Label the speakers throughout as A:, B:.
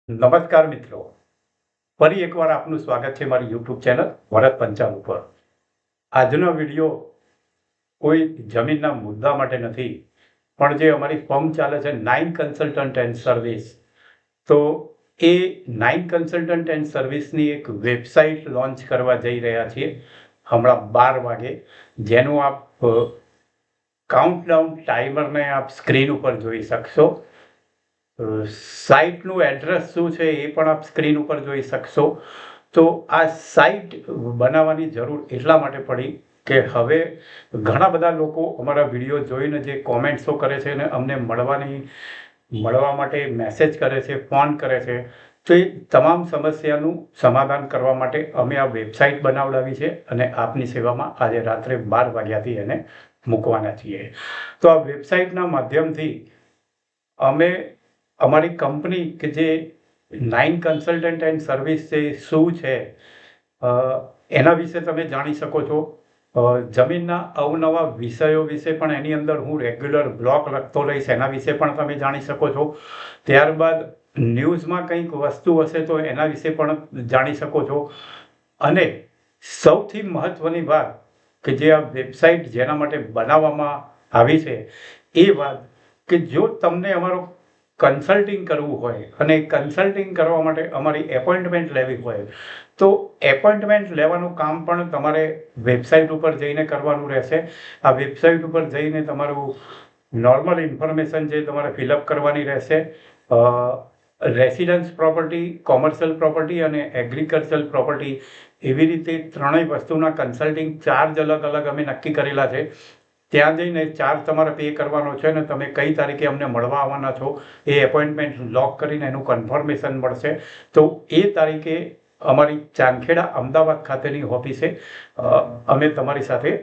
A: નમસ્કાર મિત્રો, ફરી એકવાર આપનું સ્વાગત છે મારી યુટ્યુબ ચેનલ ભરત પંચાલ ઉપર। આજનો વિડીયો કોઈ જમીનના મુદ્દા માટે નથી, પણ જે અમારી ફર્મ ચાલે છે નાઇન કન્સલ્ટન્ટ એન્ડ સર્વિસ, તો એ નાઇન કન્સલ્ટન્ટ એન્ડ સર્વિસની એક વેબસાઇટ લોન્ચ કરવા જઈ રહ્યા છીએ હમણાં 12 વાગે, જેનું આપ કાઉન્ટડાઉન ટાઈમરને આપ સ્ક્રીન ઉપર જોઈ શકશો। સાઇટનું એડ્રેસ શું છે એ પણ આપ સ્ક્રીન ઉપર જોઈ શકશો। તો આ સાઇટ બનાવવાની જરૂર એટલા માટે પડી કે હવે ઘણા બધા લોકો અમારા વિડીયો જોઈને જે કોમેન્ટ્સો કરે છે ને અમને મળવા માટે મેસેજ કરે છે, ફોન કરે છે, તો એ તમામ સમસ્યાનું સમાધાન કરવા માટે અમે આ વેબસાઇટ બનાવડાવી છે અને આપની સેવામાં આજે રાત્રે 12 વાગ્યાથી એને મૂકવાના છીએ। તો આ વેબસાઇટના માધ્યમથી અમે અમારી કંપની કે જે નાઇન કન્સલ્ટન્ટ એન્ડ સર્વિસ છે શું છે એના વિશે તમે જાણી શકો છો। જમીનના અવનવા વિષયો વિશે પણ એની અંદર હું રેગ્યુલર બ્લોગ લખતો રહીશ, એના વિશે પણ તમે જાણી શકો છો। ત્યારબાદ ન્યૂઝમાં કંઈક વસ્તુ હશે તો એના વિશે પણ જાણી શકો છો। અને સૌથી મહત્વની વાત કે જે આ વેબસાઇટ જેના માટે બનાવવામાં આવી છે એ વાત કે જો તમને અમારો કન્સલ્ટિંગ કરવું હોય અને કન્સલ્ટિંગ કરવા માટે અમારી એપોઇન્ટમેન્ટ લેવી હોય તો એપોઇન્ટમેન્ટ લેવાનું કામ પણ તમારે વેબસાઇટ ઉપર જઈને કરવાનું રહેશે। આ વેબસાઇટ ઉપર જઈને તમારું નોર્મલ ઇન્ફોર્મેશન જે તમારે ફિલઅપ કરવાની રહેશે। રેસિડન્સ પ્રોપર્ટી, કોમર્શિયલ પ્રોપર્ટી અને એગ્રીકલ્ચરલ પ્રોપર્ટી, એવી રીતે ત્રણેય વસ્તુના કન્સલ્ટિંગ ચાર્જ અલગ અલગ અમે નક્કી કરેલા છે। ત્યાં જઈને ચાર્જ તમારે પે કરવાનો છે અને તમે કઈ તારીખે અમને મળવા આવવાના છો એ એપોઇન્ટમેન્ટ લોક કરીને એનું કન્ફર્મેશન મળશે। તો એ તારીખે અમારી ચાંદખેડા અમદાવાદ ખાતેની ઓફિસે અમે તમારી સાથે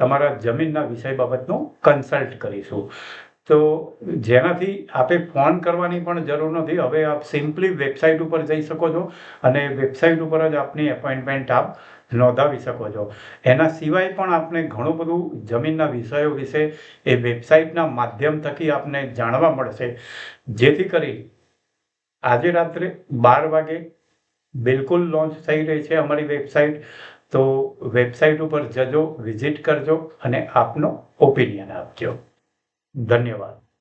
A: તમારા જમીનના વિષય બાબતનું કન્સલ્ટ કરીશું। તો જેનાથી આપે ફોન કરવાની પણ જરૂર નથી, હવે આપ સિમ્પલી વેબસાઇટ ઉપર જઈ શકો છો અને વેબસાઇટ ઉપર જ આપની એપોઇન્ટમેન્ટ આપ નોંધાવી શકો છો। એના સિવાય પણ આપને ઘણું બધું જમીનના વિષયો વિશે એ વેબસાઇટના માધ્યમ થકી આપને જાણવા મળશે, જેથી કરી આજે રાત્રે 12 વાગે બિલકુલ લોન્ચ થઈ રહી છે અમારી વેબસાઇટ। તો વેબસાઇટ ઉપર જજો, વિઝિટ કરજો અને આપનો ઓપિનિયન આપજો। ધન્યવાદ।